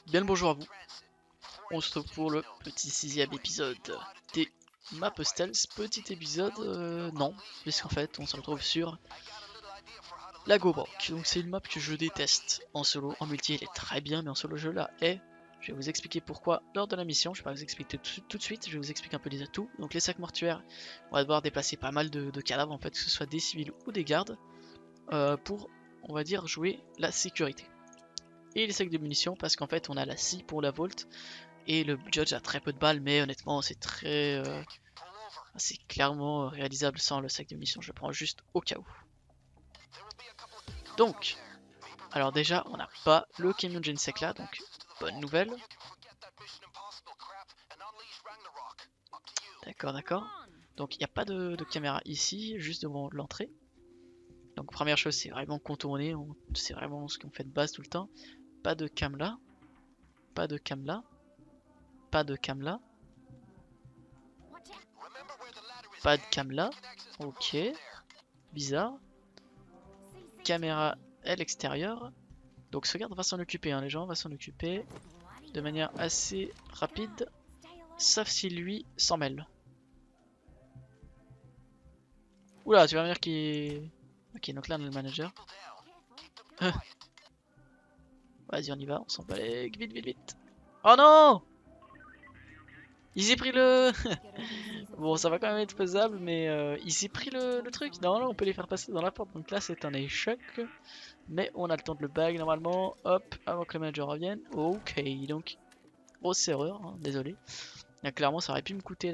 Bien le bonjour à vous. On se retrouve pour le petit 6ème épisode des Map Stealth. Petit épisode, non, puisqu'en fait on se retrouve sur la Gobrock. Donc c'est une map que je déteste en solo. En multi elle est très bien, mais en solo je la hais. Je vais vous expliquer pourquoi lors de la mission. Je vais pas vous expliquer tout de suite, je vais vous expliquer un peu les atouts. Donc les sacs mortuaires, on va devoir déplacer pas mal de cadavres en fait, que ce soit des civils ou des gardes, pour, on va dire, jouer la sécurité. Et les sacs de munitions parce qu'en fait on a la scie pour la vault et le Judge a très peu de balles, mais honnêtement c'est c'est clairement réalisable sans le sac de munitions. Je le prends juste au cas où. Donc alors déjà on n'a pas le camion Gensec là, donc bonne nouvelle. D'accord. Donc il n'y a pas de caméra ici, juste devant l'entrée. Donc première chose, c'est vraiment contourner, c'est vraiment ce qu'on fait de base tout le temps. Pas de cam là, pas de cam là, pas de cam là, pas de cam là. Ok, bizarre. Caméra à l'extérieur. Donc ce garde va s'en occuper, hein, les gens, va s'en occuper de manière assez rapide, sauf si lui s'en mêle. Oula, tu vas me dire qu'il... Ok, donc là on a le manager. Vas-y, on y va, on s'en bat les... Vite. Oh non! Il s'est pris le... Bon, ça va quand même être faisable, mais il s'est pris le truc. Non, là, on peut les faire passer dans la porte. Donc là, c'est un échec. Mais on a le temps de le bag normalement. Hop, avant que le manager revienne. Ok, donc, grosse erreur, hein, désolé. Là, clairement, ça aurait pu me coûter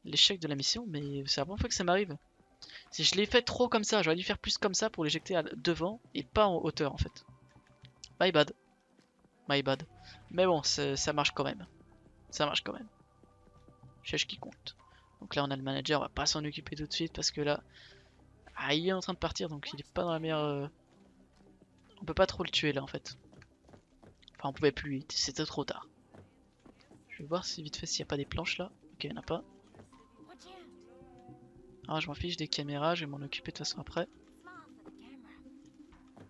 l'échec de la mission, mais c'est la première fois que ça m'arrive. Si je l'ai fait trop comme ça, j'aurais dû faire plus comme ça pour l'éjecter devant et pas en hauteur en fait. My bad. My bad. Mais bon, ça marche quand même. Ça marche quand même. Cherche qui compte. Donc là, on a le manager, on va pas s'en occuper tout de suite parce que là, il est en train de partir donc il est pas dans la meilleure. On peut pas trop le tuer là en fait. Enfin, on pouvait plus, c'était trop tard. Je vais voir si vite fait s'il n'y a pas des planches là. Ok, il n'y en a pas. Ah, je m'en fiche des caméras, je vais m'en occuper de toute façon après.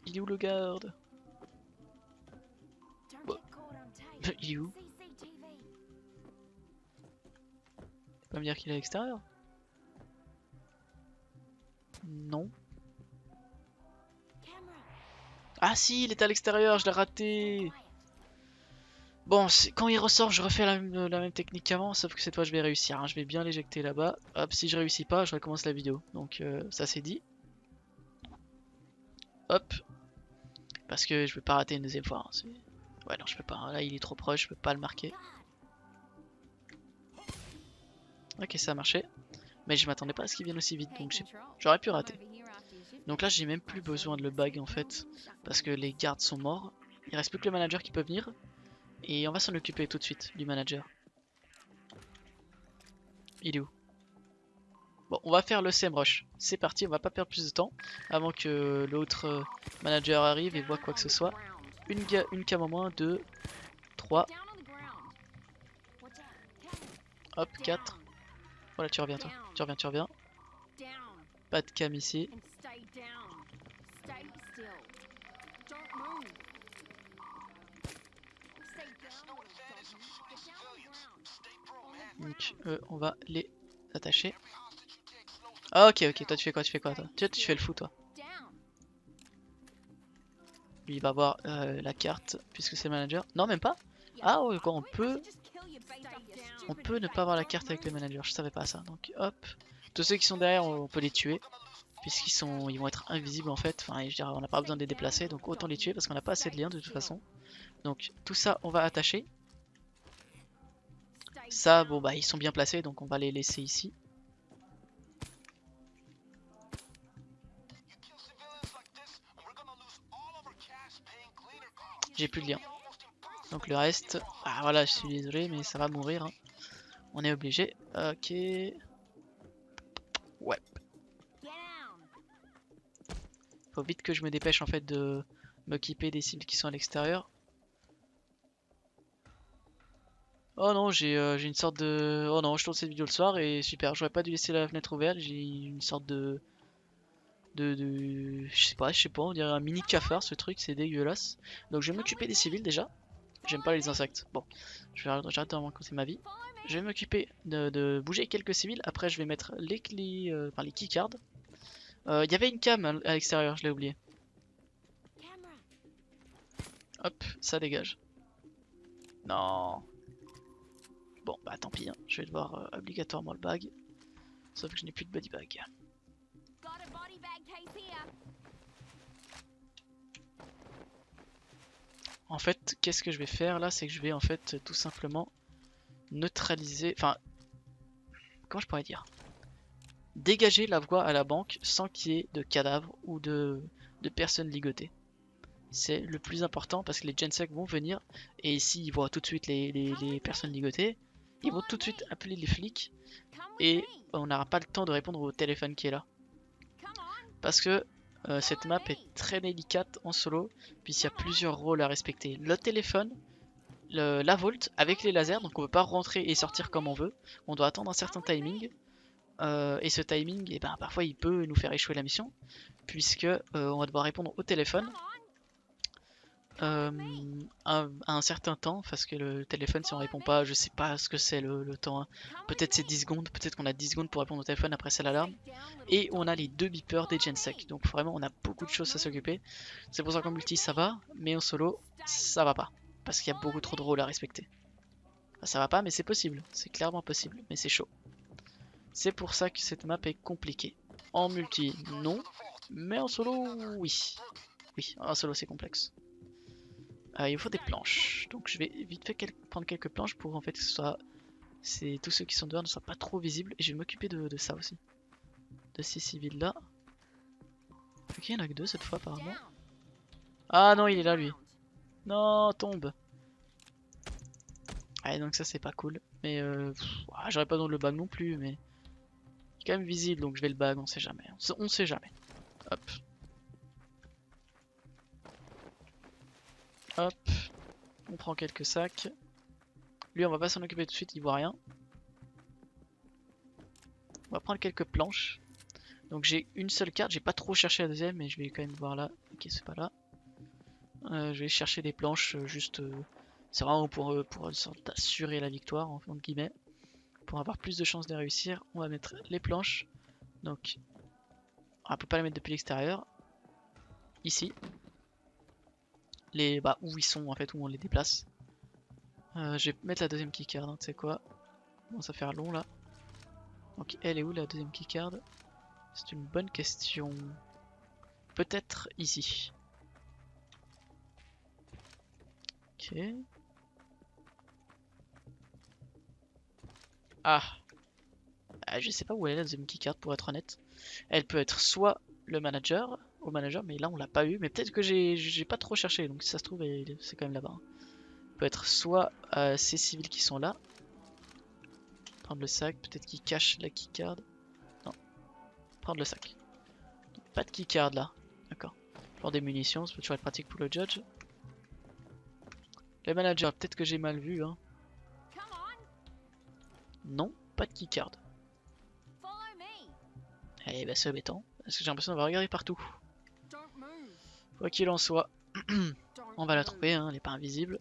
Il est où le garde? Bon. Il est où? Tu peux pas me dire qu'il est à l'extérieur? Non. Ah si, il est à l'extérieur, je l'ai raté. Bon, quand il ressort, je refais la même technique qu'avant, sauf que cette fois je vais réussir, hein. Je vais bien l'éjecter là-bas. Hop, si je réussis pas, je recommence la vidéo. Donc ça c'est dit. Hop. Parce que je veux pas rater une deuxième fois, hein. Ouais, non, je peux pas, hein. Là il est trop proche, je peux pas le marquer. Ok, ça a marché. Mais je m'attendais pas à ce qu'il vienne aussi vite, donc j'aurais pu rater. Donc là j'ai même plus besoin de le bag en fait, parce que les gardes sont morts. Il reste plus que le manager qui peut venir. Et on va s'en occuper tout de suite du manager. Il est où? Bon, on va faire le SEMrush. C'est parti, on va pas perdre plus de temps avant que l'autre manager arrive et voit quoi que ce soit. Une cam en moins, 2, 3, hop, 4. Voilà, tu reviens toi. Tu reviens. Pas de cam ici. Donc on va les attacher. Ah, ok, toi tu fais quoi toi? Tu fais le fou toi. Lui il va voir la carte puisque c'est le manager. Non même pas. Ah ouais quoi, on peut ne pas avoir la carte avec le manager, je savais pas ça. Donc hop, tous ceux qui sont derrière on peut les tuer ils vont être invisibles en fait. Enfin je dirais on n'a pas besoin de les déplacer, donc autant les tuer parce qu'on n'a pas assez de liens de toute façon. Donc tout ça on va attacher. Ça bon bah ils sont bien placés donc on va les laisser ici. J'ai plus de lien. Donc le reste, ah voilà je suis désolé mais ça va mourir, hein. On est obligé. Ok. Ouais. Faut vite que je me dépêche en fait de m'occuper des cibles qui sont à l'extérieur. Oh non, j'ai une sorte de... Oh non, je tourne cette vidéo le soir et super, j'aurais pas dû laisser la fenêtre ouverte, j'ai une sorte de... je sais pas, on dirait un mini cafard ce truc, c'est dégueulasse. Donc je vais m'occuper des civils déjà. J'aime pas les insectes. Bon, j'arrête de raconter ma vie. Je vais m'occuper de bouger quelques civils. Après, je vais mettre les clés, enfin les keycards. Il y avait une cam à l'extérieur, je l'ai oublié. Hop, ça dégage. Non. Bon, bah tant pis, hein. Je vais devoir obligatoirement le bag. Sauf que je n'ai plus de body bag. En fait, qu'est-ce que je vais faire là? C'est que je vais en fait tout simplement neutraliser. Enfin, comment je pourrais dire? Dégager la voie à la banque sans qu'il y ait de cadavres ou de personnes ligotées. C'est le plus important parce que les gensec vont venir et s'ils voient tout de suite les personnes ligotées, ils vont tout de suite appeler les flics et on n'aura pas le temps de répondre au téléphone qui est là. Parce que cette map est très délicate en solo, puisqu'il y a plusieurs rôles à respecter. Le téléphone, la vault avec les lasers, donc on ne peut pas rentrer et sortir comme on veut. On doit attendre un certain timing. Et ce timing, eh ben, parfois il peut nous faire échouer la mission, puisque on va devoir répondre au téléphone à un certain temps, parce que le téléphone, si on répond pas, je sais pas ce que c'est le temps, hein. Peut-être c'est 10 secondes, peut-être qu'on a 10 secondes pour répondre au téléphone, après c'est l'alarme. Et on a les deux beepers des gensec, donc vraiment on a beaucoup de choses à s'occuper. C'est pour ça qu'en multi ça va, mais en solo ça va pas, parce qu'il y a beaucoup trop de rôles à respecter. Enfin, ça va pas, mais c'est possible, c'est clairement possible, mais c'est chaud. C'est pour ça que cette map est compliquée. En multi, non, mais en solo, oui. Oui, en solo c'est complexe. Il faut des planches, donc je vais vite fait prendre quelques planches pour en fait que ce soit, tous ceux qui sont dehors ne soient pas trop visibles, et je vais m'occuper de ça aussi, de ces civils là. Ok, il n'y en a que deux cette fois apparemment. Ah non, il est là lui. Non, tombe. Ah, donc ça c'est pas cool, mais j'aurais pas besoin de le bag non plus, mais il est quand même visible, donc je vais le bag, on sait jamais, on sait jamais. Hop. Hop. On prend quelques sacs. Lui on va pas s'en occuper tout de suite, il voit rien. On va prendre quelques planches. Donc j'ai une seule carte, j'ai pas trop cherché la deuxième, mais je vais quand même voir là. Ok, c'est pas là. Je vais chercher des planches, juste. C'est vraiment pour assurer la victoire, entre guillemets. Pour avoir plus de chances de réussir, on va mettre les planches. Donc, on peut pas les mettre depuis l'extérieur. Ici. Bah, où ils sont en fait, où on les déplace. Je vais mettre la deuxième keycard, hein, tu sais quoi. Bon, ça va faire long là. Donc, elle est où la deuxième keycard? C'est une bonne question. Peut-être ici. Ok. Ah. Je sais pas où elle est la deuxième keycard pour être honnête. Elle peut être soit le manager, au manager, mais là on l'a pas eu. Mais peut-être que j'ai pas trop cherché, donc si ça se trouve c'est quand même là-bas. Peut être soit ces civils qui sont là. Prendre le sac, peut-être qu'ils cachent la keycard. Non. Prendre le sac. Pas de keycard là. D'accord. Genre des munitions, ça peut toujours être pratique pour le judge. Le manager, peut-être que j'ai mal vu, hein. Non, pas de keycard. Eh ben c'est embêtant, parce que j'ai l'impression d'avoir regardé partout. Quoi qu'il en soit, on va la trouver, hein, elle est pas invisible.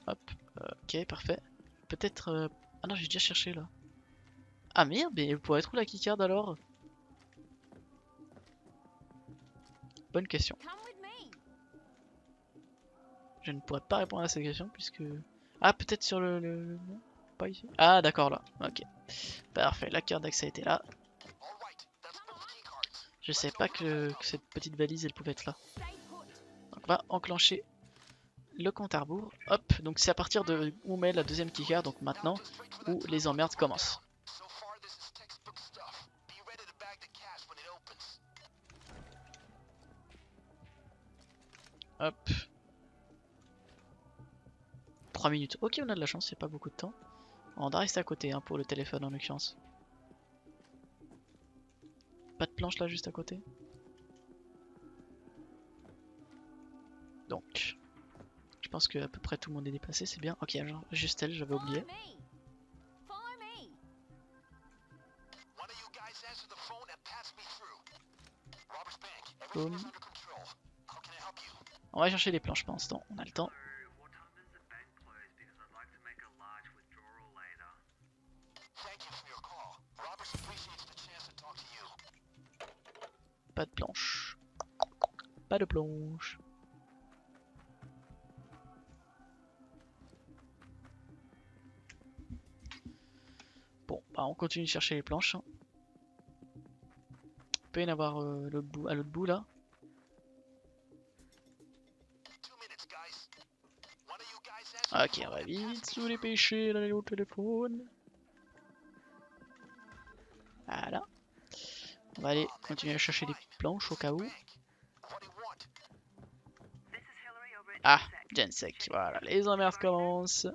Hop, ok, parfait. Peut-être... Ah non, j'ai déjà cherché là. Ah merde, mais vous pourrez être où la keycard alors? Bonne question. Je ne pourrais pas répondre à cette question puisque... Ah, peut-être sur le... Pas ici. Ah, d'accord, là. Ok. Parfait, la carte d'accès était là. Je savais pas que cette petite valise, elle pouvait être là. Donc on va enclencher le compte à rebours. Hop, donc c'est à partir de où on met la deuxième keycard, donc maintenant, où les emmerdes commencent. Hop. 3 minutes. Ok, on a de la chance, c'est pas beaucoup de temps. On va rester à côté hein, pour le téléphone en l'occurrence. Pas de planche là juste à côté. Donc, je pense que à peu près tout le monde est déplacé, c'est bien. Ok, genre, juste elle, j'avais oublié. Boum. On va chercher les planches pendant ce temps, on a le temps. Pas de planche. Pas de planche. Bon, bah on continue de chercher les planches. Hein. Il peut y en avoir à l'autre bout là. Ok, on va vite sous les péchés, d'aller au téléphone. Voilà. On va aller continuer à chercher des planches au cas où. Ah, Gensec, voilà, les emmerdes commencent.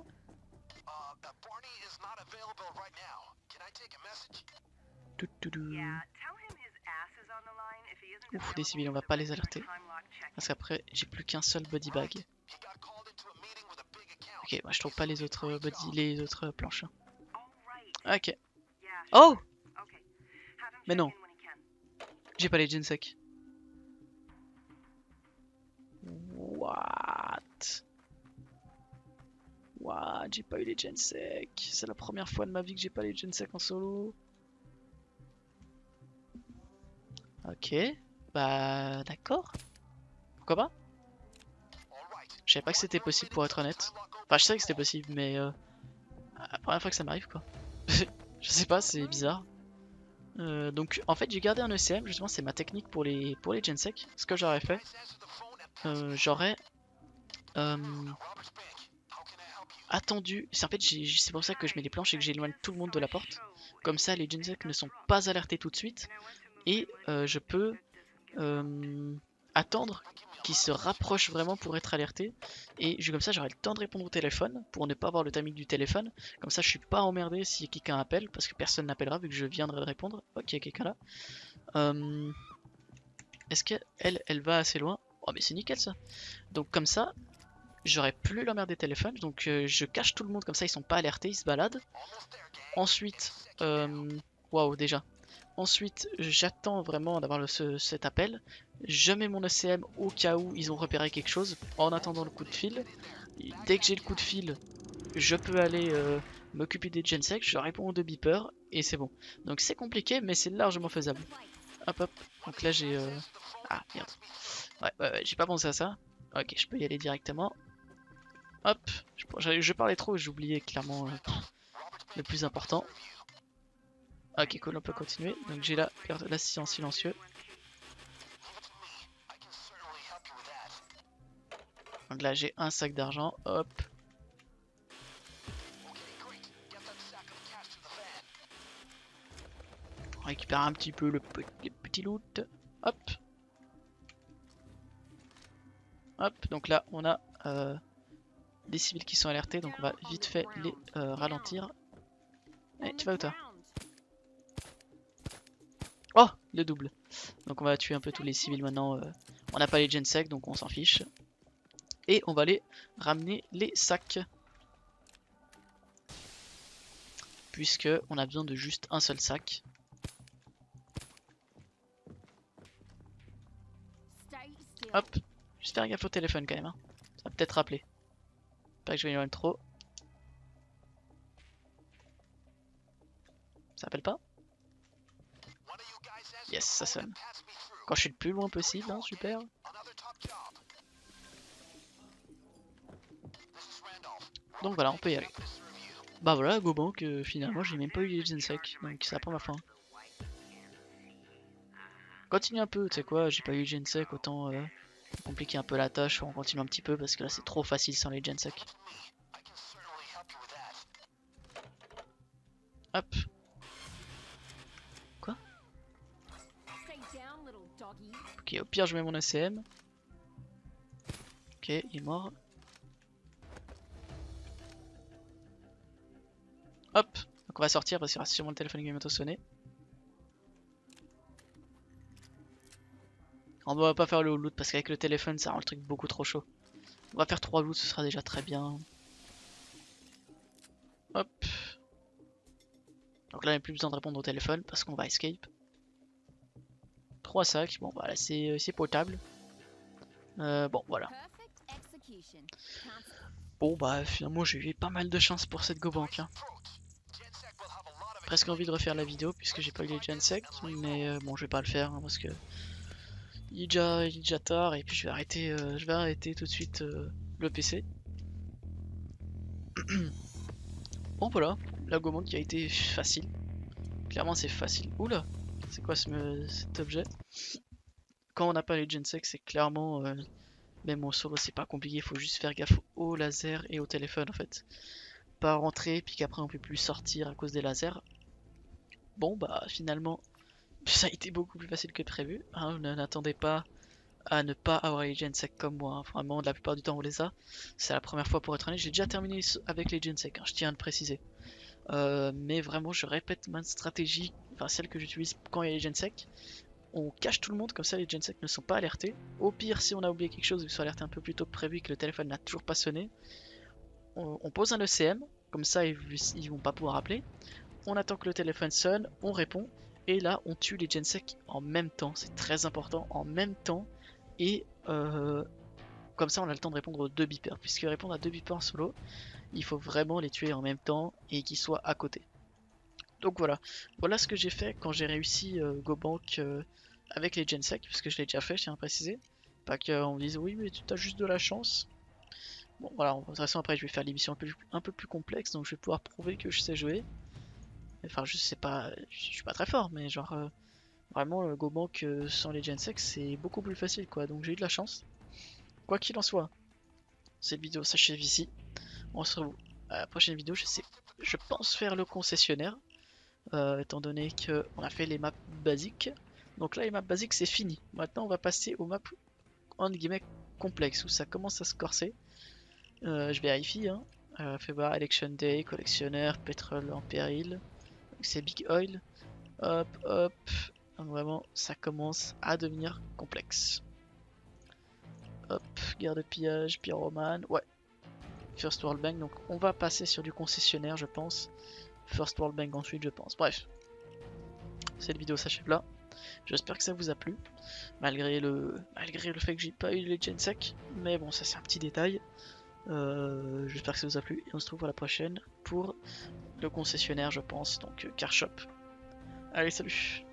Ouf, des civils, on va pas les alerter. Parce qu'après, j'ai plus qu'un seul body bag. Ok, moi je trouve pas les autres les autres planches. Ok. Oh! Mais non, j'ai pas les Gensec. What? What? J'ai pas eu les Gensec. C'est la première fois de ma vie que j'ai pas les Gensec en solo. Ok, bah d'accord. Pourquoi pas? Je savais pas que c'était possible pour être honnête. Enfin, je savais que c'était possible, mais la première fois que ça m'arrive quoi. Je sais pas, c'est bizarre. Donc en fait j'ai gardé un ECM, justement c'est ma technique pour les Gensec. Ce que j'aurais fait, j'aurais attendu. C'est en fait c'est pour ça que je mets les planches et que j'éloigne tout le monde de la porte. Comme ça les Gensec ne sont pas alertés tout de suite. Et je peux attendre qu'ils se rapprochent vraiment pour être alertés. Et comme ça j'aurai le temps de répondre au téléphone pour ne pas avoir le timing du téléphone. Comme ça je suis pas emmerdé si quelqu'un appelle parce que personne n'appellera vu que je viendrai de répondre. Ok, quelqu'un là. Est-ce qu'elle va assez loin? Oh mais c'est nickel ça. Donc comme ça, j'aurais plus l'emmerde des téléphones. Donc je cache tout le monde comme ça, ils sont pas alertés, ils se baladent. Ensuite, waouh déjà. Ensuite, j'attends vraiment d'avoir cet appel. Je mets mon ECM au cas où ils ont repéré quelque chose en attendant le coup de fil. Et dès que j'ai le coup de fil, je peux aller m'occuper des Gensec, je réponds aux deux beepers et c'est bon. Donc c'est compliqué mais c'est largement faisable. Hop hop. Donc là j'ai... Ah merde. Ouais, j'ai pas pensé à ça. Ok, je peux y aller directement. Hop. Je parlais trop, j'ai oublié clairement le plus important. Ok, cool, on peut continuer. Donc j'ai là l'assistant silencieux. Donc là j'ai un sac d'argent. Hop. On récupère un petit peu le petit loot. Hop. Hop. Donc là on a des civils qui sont alertés. Donc on va vite fait les ralentir. Eh, tu vas où toi? Oh, le double. Donc on va tuer un peu tous les civils maintenant. On n'a pas les Gensec donc on s'en fiche. Et on va aller ramener les sacs. Puisque on a besoin de juste un seul sac. Hop, juste faire gaffe au téléphone quand même. Hein. Ça va peut-être rappeler. Pas que je vais éloigner trop. Ça appelle pas? Yes, ça sonne. Quand je suis le plus loin possible, hein, super. Donc voilà, on peut y aller. Bah voilà, GoBank, finalement j'ai même pas eu les Gensec, donc c'est la première fois. Continue un peu, tu sais quoi, j'ai pas eu Gensec, autant compliquer un peu la tâche, on continue un petit peu parce que là c'est trop facile sans les Gensec. Hop. Quoi? Ok, au pire je mets mon ACM. Ok, il est mort. Hop, donc on va sortir parce qu'il y aura sûrement le téléphone qui va bientôt sonner. On va pas faire le loot parce qu'avec le téléphone ça rend le truc beaucoup trop chaud. On va faire 3 loots, ce sera déjà très bien. Hop. Donc là, il n'y a plus besoin de répondre au téléphone parce qu'on va escape. 3 sacs, bon voilà, c'est potable. Bon voilà. Bon bah finalement j'ai eu pas mal de chance pour cette GoBank. Hein. Presque envie de refaire la vidéo puisque j'ai pas eu les gensec, mais bon je vais pas le faire hein, parce que il est déjà tard et puis je vais arrêter tout de suite le PC. Bon voilà, la GoBank qui a été facile. Clairement c'est facile. Oula, c'est quoi cet objet? Quand on n'a pas les gensec c'est clairement... même en solo c'est pas compliqué, il faut juste faire gaffe au laser et au téléphone en fait. Pas rentrer puis qu'après on peut plus sortir à cause des lasers. Bon bah finalement ça a été beaucoup plus facile que prévu. Hein, n'attendez pas à ne pas avoir les gensec comme moi. Hein. Vraiment la plupart du temps on les a. C'est la première fois pour être honnête. J'ai déjà terminé avec les gensec, hein, je tiens à le préciser. Mais vraiment je répète ma stratégie, enfin celle que j'utilise quand il y a les gensec. On cache tout le monde, comme ça les gensec ne sont pas alertés. Au pire, si on a oublié quelque chose, ils sont alertés un peu plus tôt que prévu, que le téléphone n'a toujours pas sonné. On pose un ECM, comme ça ils vont pas pouvoir appeler. On attend que le téléphone sonne, on répond, et là on tue les gensec en même temps. C'est très important, en même temps. Et comme ça on a le temps de répondre aux 2 beepers. Puisque répondre à 2 beepers en solo, il faut vraiment les tuer en même temps et qu'ils soient à côté. Donc voilà, voilà ce que j'ai fait quand j'ai réussi GoBank avec les gensec, parce que je l'ai déjà fait, je tiens à préciser. Pas qu'on me dise oui mais tu as juste de la chance. Bon voilà, de toute façon après je vais faire l'émission un peu plus complexe, donc je vais pouvoir prouver que je sais jouer. Enfin je sais pas, je suis pas très fort, mais genre vraiment le GoBank sans les gensec c'est beaucoup plus facile quoi, donc j'ai eu de la chance. Quoi qu'il en soit, cette vidéo s'achève ici. On se retrouve à la prochaine vidéo, je pense faire le concessionnaire. Étant donné qu'on a fait les maps basiques. Donc là les maps basiques c'est fini. Maintenant on va passer aux maps entre guillemets complexes où ça commence à se corser. Je vérifie hein. Fais voir Election Day, collectionneur, pétrole en péril. C'est Big Oil. Hop hop. Donc vraiment ça commence à devenir complexe. Hop, guerre de pillage, pyromane. Ouais. First World Bank. Donc on va passer sur du concessionnaire je pense. First World Bank ensuite je pense. Bref. Cette vidéo s'achève là. J'espère que ça vous a plu, malgré le fait que j'ai pas eu les gensec, mais bon ça c'est un petit détail. J'espère que ça vous a plu et on se retrouve à la prochaine pour le concessionnaire je pense, donc Car Shop. Allez salut.